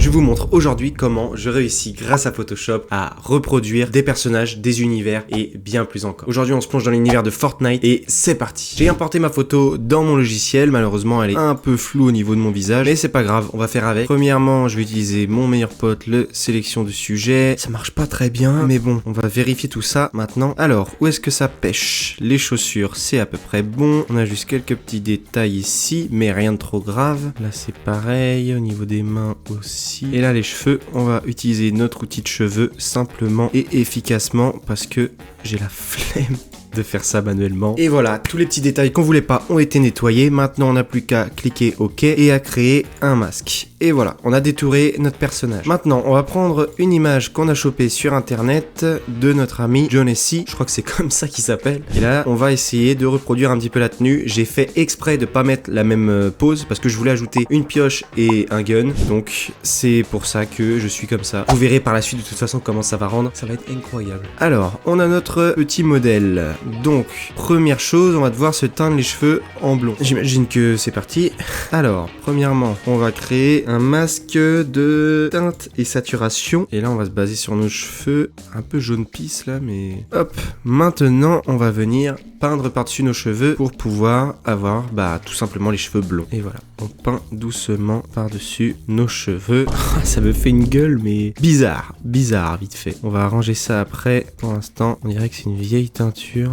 Je vous montre aujourd'hui comment je réussis grâce à Photoshop à reproduire des personnages, des univers et bien plus encore. Aujourd'hui on se plonge dans l'univers de Fortnite et c'est parti. J'ai importé ma photo dans mon logiciel, malheureusement elle est un peu floue au niveau de mon visage, mais c'est pas grave, on va faire avec. Premièrement je vais utiliser mon meilleur pote, le sélection de sujet. Ça marche pas très bien, mais bon, on va vérifier tout ça maintenant. Alors, où est-ce que ça pêche? Les chaussures, c'est à peu près bon. On a juste quelques petits détails ici, mais rien de trop grave. Là c'est pareil, au niveau des mains aussi. Et là les cheveux, on va utiliser notre outil de cheveux simplement et efficacement parce que j'ai la flemme de faire ça manuellement. Et voilà, tous les petits détails qu'on voulait pas ont été nettoyés. Maintenant, on n'a plus qu'à cliquer OK et à créer un masque. Et voilà, on a détouré notre personnage. Maintenant, on va prendre une image qu'on a chopée sur internet de notre ami Jonesy. Je crois que c'est comme ça qu'il s'appelle. Et là, on va essayer de reproduire un petit peu la tenue. J'ai fait exprès de pas mettre la même pose parce que je voulais ajouter une pioche et un gun. Donc, c'est pour ça que je suis comme ça. Vous verrez par la suite de toute façon comment ça va rendre. Ça va être incroyable. Alors, on a notre petit modèle. Donc, première chose, on va devoir se teindre les cheveux en blond. J'imagine que c'est parti. Alors, premièrement, on va créer un masque de teinte et saturation. Et là, on va se baser sur nos cheveux. Un peu jaune pisse là, mais... Hop. Maintenant, on va venir peindre par-dessus nos cheveux pour pouvoir avoir, tout simplement les cheveux blonds. Et voilà, on peint doucement par-dessus nos cheveux. Ça me fait une gueule, mais bizarre, vite fait. On va arranger ça après. Pour l'instant, on dirait que c'est une vieille teinture.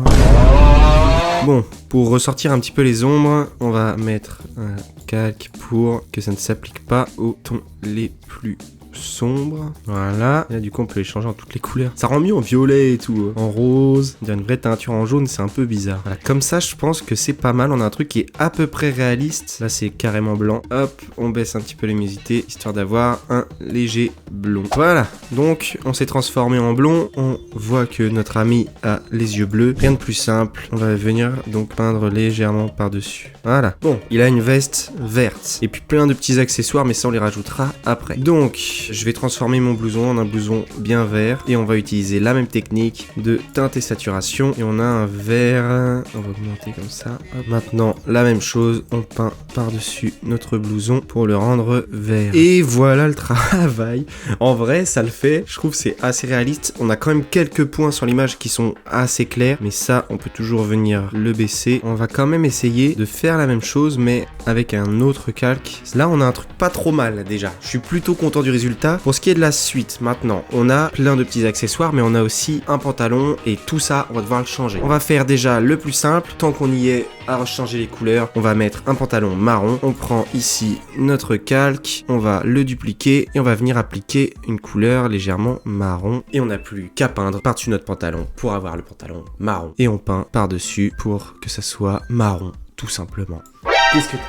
Bon, pour ressortir un petit peu les ombres, on va mettre un calque pour que ça ne s'applique pas aux tons les plus sombres. Voilà. Et là, du coup, on peut les changer en toutes les couleurs. Ça rend mieux en violet et tout. En rose. Une vraie teinture en jaune, c'est un peu bizarre. Voilà. Comme ça, je pense que c'est pas mal. On a un truc qui est à peu près réaliste. Là, c'est carrément blanc. Hop, on baisse un petit peu l'humidité, histoire d'avoir un léger blond. Voilà. Donc, on s'est transformé en blond. On voit que notre ami a les yeux bleus. Rien de plus simple. On va venir donc peindre légèrement par-dessus. Voilà. Bon, il a une veste verte. Et puis plein de petits accessoires, mais ça, on les rajoutera après. Donc, je vais transformer mon blouson en un blouson bien vert et on va utiliser la même technique de teinte et saturation et on a un vert, on va augmenter comme ça. Hop. Maintenant la même chose, on peint par-dessus notre blouson pour le rendre vert. Et voilà le travail. En vrai ça le fait, je trouve que c'est assez réaliste. On a quand même quelques points sur l'image qui sont assez clairs, mais ça on peut toujours venir le baisser. On va quand même essayer de faire la même chose mais avec un autre calque. Là on a un truc pas trop mal déjà, je suis plutôt content du résultat. Pour ce qui est de la suite, maintenant, on a plein de petits accessoires, mais on a aussi un pantalon et tout ça, on va devoir le changer. On va faire déjà le plus simple, tant qu'on y est à changer les couleurs, on va mettre un pantalon marron. On prend ici notre calque, on va le dupliquer et on va venir appliquer une couleur légèrement marron. Et on n'a plus qu'à peindre par-dessus notre pantalon pour avoir le pantalon marron. Et on peint par-dessus pour que ça soit marron, tout simplement. Qu'est-ce que t'as?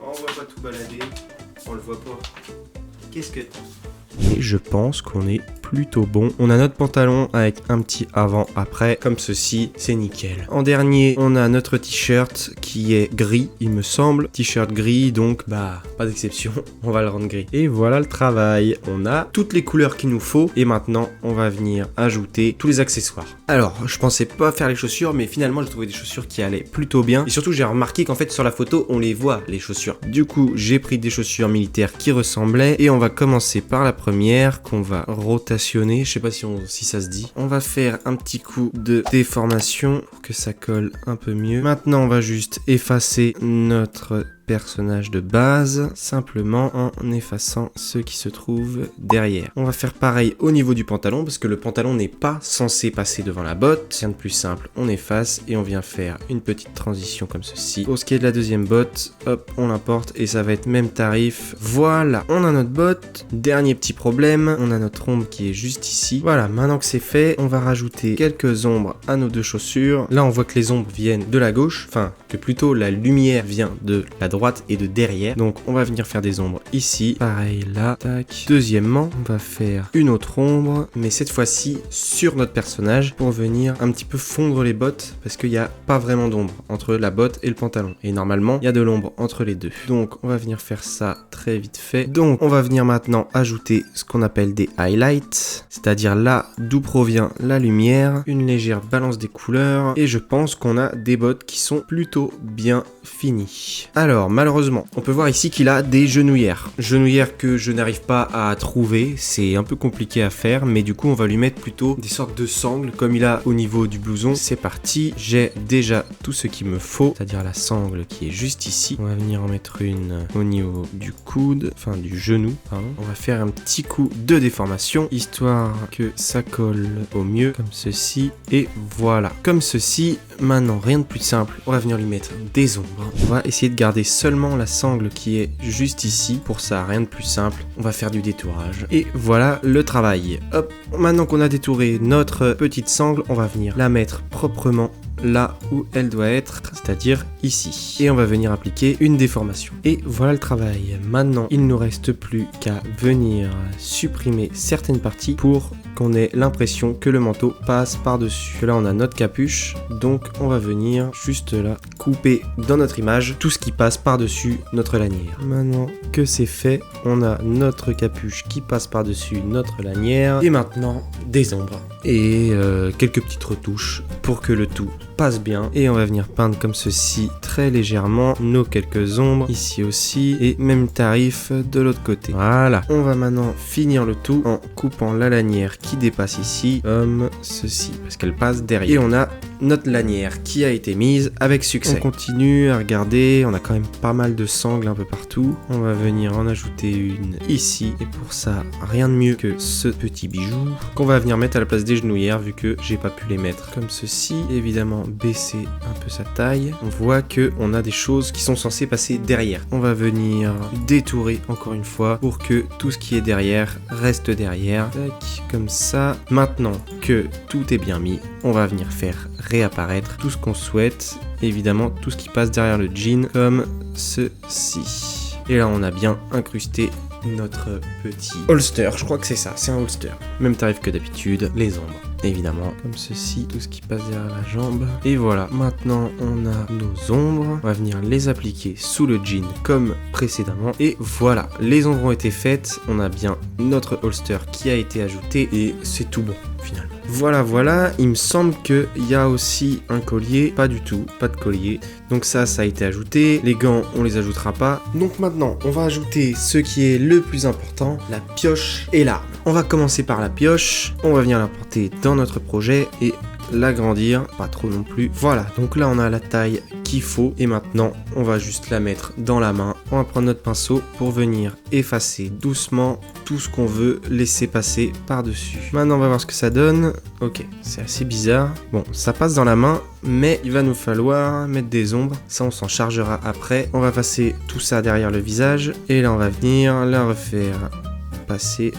On voit pas tout balader, on le voit pas. Qu'est-ce que t'as? Et je pense qu'on est plutôt bon. On a notre pantalon avec un petit avant-après, comme ceci, c'est nickel. En dernier, on a notre t-shirt qui est gris, il me semble. T-shirt gris, donc pas d'exception, on va le rendre gris. Et voilà le travail. On a toutes les couleurs qu'il nous faut. Et maintenant, on va venir ajouter tous les accessoires. Alors, je pensais pas faire les chaussures, mais finalement, j'ai trouvé des chaussures qui allaient plutôt bien. Et surtout, j'ai remarqué qu'en fait, sur la photo, on les voit, les chaussures. Du coup, j'ai pris des chaussures militaires qui ressemblaient. Et on va commencer par la première qu'on va rotationner. Je sais pas si ça se dit. On va faire un petit coup de déformation pour que ça colle un peu mieux. Maintenant, on va juste effacer notre personnage de base, simplement en effaçant ce qui se trouve derrière. On va faire pareil au niveau du pantalon, parce que le pantalon n'est pas censé passer devant la botte. Rien de plus simple, on efface et on vient faire une petite transition comme ceci. Pour ce qui est de la deuxième botte, hop, on l'importe et ça va être même tarif. Voilà, on a notre botte. Dernier petit problème, on a notre ombre qui est juste ici. Voilà, maintenant que c'est fait, on va rajouter quelques ombres à nos deux chaussures. Là, on voit que les ombres viennent de la gauche, enfin, que plutôt la lumière vient de la droite et de derrière. Donc on va venir faire des ombres ici, pareil là, tac. Deuxièmement, on va faire une autre ombre, mais cette fois-ci sur notre personnage pour venir un petit peu fondre les bottes, parce qu'il n'y a pas vraiment d'ombre entre la botte et le pantalon. Et normalement, il y a de l'ombre entre les deux. Donc on va venir faire ça très vite fait. Donc on va venir maintenant ajouter ce qu'on appelle des highlights. limite, c'est-à-dire là d'où provient la lumière, une légère balance des couleurs, et je pense qu'on a des bottes qui sont plutôt bien finies. Alors malheureusement, on peut voir ici qu'il a des genouillères. Genouillères que je n'arrive pas à trouver, c'est un peu compliqué à faire, mais du coup on va lui mettre plutôt des sortes de sangles comme il a au niveau du blouson. C'est parti, j'ai déjà tout ce qu'il me faut, c'est-à-dire la sangle qui est juste ici. On va venir en mettre une au niveau du coude, enfin du genou, pardon. On va faire un petit coup de déformation, histoire que ça colle au mieux, comme ceci, et voilà. Comme ceci, maintenant rien de plus simple, on va venir lui mettre des ombres. On va essayer de garder seulement la sangle qui est juste ici, pour ça rien de plus simple, on va faire du détourage. Et voilà le travail. Hop, maintenant qu'on a détouré notre petite sangle, on va venir la mettre proprement là où elle doit être, c'est-à-dire ici. Et on va venir appliquer une déformation. Et voilà le travail. Maintenant, il ne nous reste plus qu'à venir supprimer certaines parties pour qu'on ait l'impression que le manteau passe par-dessus. Là, on a notre capuche, donc on va venir juste là couper dans notre image tout ce qui passe par-dessus notre lanière. Maintenant que c'est fait, on a notre capuche qui passe par-dessus notre lanière. Et maintenant, des ombres. Et quelques petites retouches pour que le tout passe bien. Et on va venir peindre comme ceci très légèrement nos quelques ombres ici aussi, et même tarif de l'autre côté. Voilà, on va maintenant finir le tout en coupant la lanière qui dépasse ici comme ceci, parce qu'elle passe derrière. Et on a notre lanière qui a été mise avec succès. On continue à regarder, on a quand même pas mal de sangles un peu partout. On va venir en ajouter une ici, et pour ça rien de mieux que ce petit bijou qu'on va venir mettre à la place des genouillères, vu que j'ai pas pu les mettre comme ceci. Évidemment baisser un peu sa taille, on voit que on a des choses qui sont censées passer derrière. On va venir détourer encore une fois pour que tout ce qui est derrière reste derrière. Tac, comme ça. Maintenant que tout est bien mis, on va venir faire réapparaître tout ce qu'on souhaite, évidemment tout ce qui passe derrière le jean comme ceci. Et là on a bien incrusté notre petit holster, je crois que c'est ça, c'est un holster. Même tarif que d'habitude, les ombres, évidemment, comme ceci, tout ce qui passe derrière la jambe. Et voilà, maintenant on a nos ombres, on va venir les appliquer sous le jean comme précédemment. Et voilà, les ombres ont été faites, on a bien notre holster qui a été ajouté, et c'est tout bon finalement. Voilà, il me semble qu'il y a aussi un collier, pas du tout, pas de collier. Donc ça a été ajouté, les gants on les ajoutera pas. Donc maintenant on va ajouter ce qui est le plus important, la pioche et l'arme. On va commencer par la pioche, on va venir la porter dans notre projet et l'agrandir, pas trop non plus. Voilà, donc là on a la taille qu'il faut, et maintenant on va juste la mettre dans la main. On va prendre notre pinceau pour venir effacer doucement tout ce qu'on veut laisser passer par-dessus. Maintenant on va voir ce que ça donne. Ok, c'est assez bizarre. Bon, ça passe dans la main, mais il va nous falloir mettre des ombres. Ça on s'en chargera après. On va passer tout ça derrière le visage, et là on va venir la refaire passer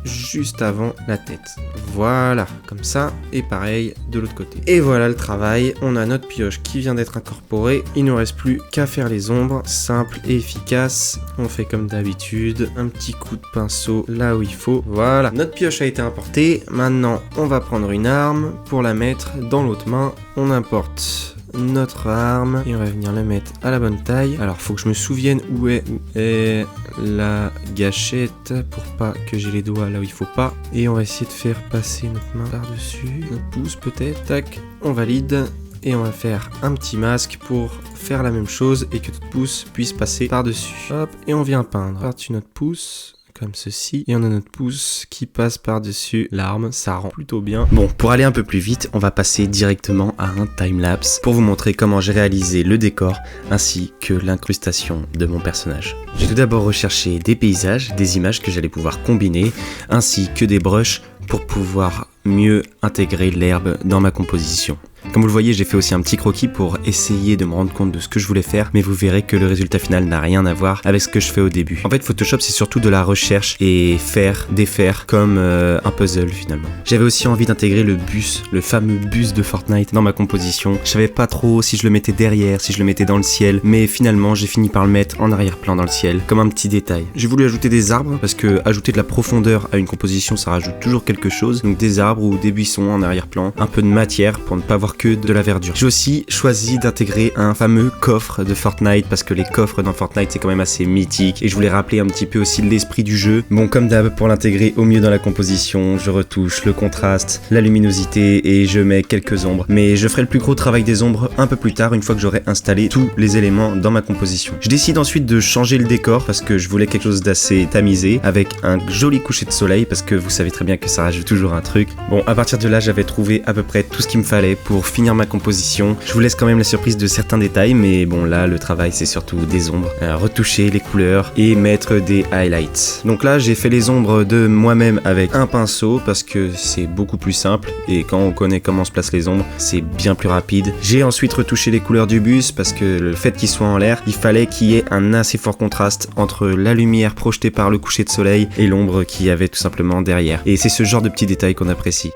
juste avant la tête. Voilà, comme ça, et pareil de l'autre côté. Et voilà le travail, on a notre pioche qui vient d'être incorporée. Il ne nous reste plus qu'à faire les ombres, simple et efficace. On fait comme d'habitude, un petit coup de pinceau là où il faut. Voilà, notre pioche a été importée. Maintenant, on va prendre une arme pour la mettre dans l'autre main. On importe notre arme et on va venir la mettre à la bonne taille. Alors faut que je me souvienne où est la gâchette pour pas que j'ai les doigts là où il faut pas, et on va essayer de faire passer notre main par dessus, notre pouce peut-être. Tac, on valide et on va faire un petit masque pour faire la même chose et que notre pouce puisse passer par dessus. Hop, et on vient peindre par-dessus notre pouce comme ceci, et on a notre pouce qui passe par-dessus l'arme, ça rend plutôt bien. Bon, pour aller un peu plus vite, on va passer directement à un timelapse pour vous montrer comment j'ai réalisé le décor ainsi que l'incrustation de mon personnage. J'ai tout d'abord recherché des paysages, des images que j'allais pouvoir combiner, ainsi que des brushes pour pouvoir mieux intégrer l'herbe dans ma composition. Comme vous le voyez, j'ai fait aussi un petit croquis pour essayer de me rendre compte de ce que je voulais faire, mais vous verrez que le résultat final n'a rien à voir avec ce que je fais au début. En fait, Photoshop, c'est surtout de la recherche et faire, défaire, comme un puzzle finalement. J'avais aussi envie d'intégrer le bus, le fameux bus de Fortnite dans ma composition. Je savais pas trop si je le mettais derrière, si je le mettais dans le ciel, mais finalement, j'ai fini par le mettre en arrière-plan dans le ciel, comme un petit détail. J'ai voulu ajouter des arbres, parce que ajouter de la profondeur à une composition, ça rajoute toujours quelque chose. Donc des arbres ou des buissons en arrière-plan, un peu de matière pour ne pas voir encore que de la verdure. J'ai aussi choisi d'intégrer un fameux coffre de Fortnite parce que les coffres dans Fortnite c'est quand même assez mythique et je voulais rappeler un petit peu aussi l'esprit du jeu. Bon, comme d'hab, pour l'intégrer au mieux dans la composition, je retouche le contraste, la luminosité et je mets quelques ombres. Mais je ferai le plus gros travail des ombres un peu plus tard, une fois que j'aurai installé tous les éléments dans ma composition. Je décide ensuite de changer le décor parce que je voulais quelque chose d'assez tamisé avec un joli coucher de soleil parce que vous savez très bien que ça rajoute toujours un truc. Bon, à partir de là, j'avais trouvé à peu près tout ce qu'il me fallait pour finir ma composition. Je vous laisse quand même la surprise de certains détails, mais bon, là, le travail, c'est surtout des ombres, retoucher les couleurs et mettre des highlights. Donc là, j'ai fait les ombres de moi-même avec un pinceau parce que c'est beaucoup plus simple et quand on connaît comment se placent les ombres, c'est bien plus rapide. J'ai ensuite retouché les couleurs du bus parce que le fait qu'il soit en l'air, il fallait qu'il y ait un assez fort contraste entre la lumière projetée par le coucher de soleil et l'ombre qu'il y avait tout simplement derrière. Et c'est ce genre de petits détails qu'on apprécie.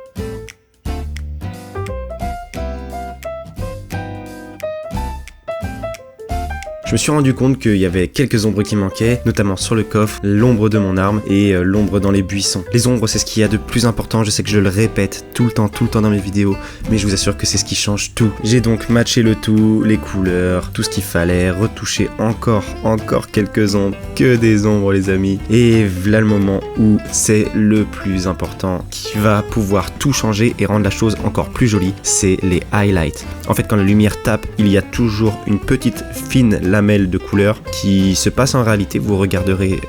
Je me suis rendu compte qu'il y avait quelques ombres qui manquaient, notamment sur le coffre, l'ombre de mon arme et l'ombre dans les buissons. Les ombres, c'est ce qu'il y a de plus important, je sais que je le répète tout le temps dans mes vidéos, mais je vous assure que c'est ce qui change tout. J'ai donc matché le tout, les couleurs, tout ce qu'il fallait, retoucher encore quelques ombres, que des ombres les amis. Et voilà le moment où c'est le plus important, qui va pouvoir tout changer et rendre la chose encore plus jolie, c'est les highlights. En fait, quand la lumière tape, il y a toujours une petite fine lamelle de couleur qui se passe en réalité, vous regarderez,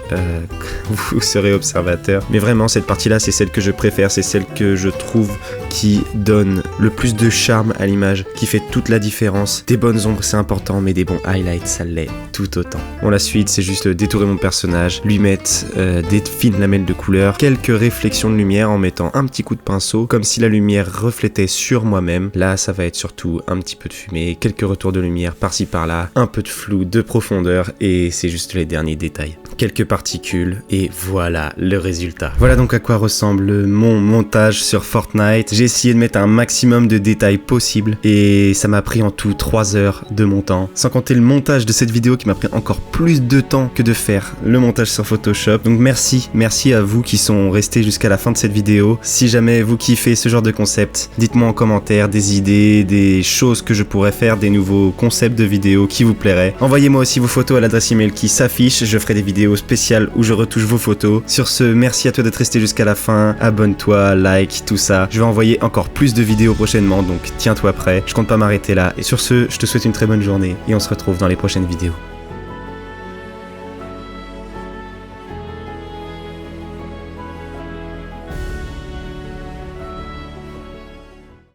vous serez observateur, mais vraiment cette partie là c'est celle que je préfère, c'est celle que je trouve qui donne le plus de charme à l'image, qui fait toute la différence. Des bonnes ombres c'est important, mais des bons highlights ça l'est tout autant. Bon, la suite c'est juste détourer mon personnage, lui mettre des fines lamelles de couleur, quelques réflexions de lumière en mettant un petit coup de pinceau, comme si la lumière reflétait sur moi-même. Là ça va être surtout un petit peu de fumée, quelques retours de lumière par-ci par-là, un peu de flou, de profondeur et c'est juste les derniers détails. Quelques particules et voilà le résultat. Voilà donc à quoi ressemble mon montage sur Fortnite. J'ai essayé de mettre un maximum de détails possible et ça m'a pris en tout 3 heures de mon temps. Sans compter le montage de cette vidéo qui m'a pris encore plus de temps que de faire le montage sur Photoshop. Donc merci à vous qui sont restés jusqu'à la fin de cette vidéo. Si jamais vous kiffez ce genre de concept, dites-moi en commentaire des idées, des choses que je pourrais faire, des nouveaux concepts de vidéos qui vous plairaient. Envoyez-moi aussi vos photos à l'adresse email qui s'affiche, je ferai des vidéos spéciales où je retouche vos photos. Sur ce, merci à toi d'être resté jusqu'à la fin, abonne-toi, like, tout ça. Je vais envoyer encore plus de vidéos prochainement, donc tiens-toi prêt, je compte pas m'arrêter là. Et sur ce, je te souhaite une très bonne journée et on se retrouve dans les prochaines vidéos.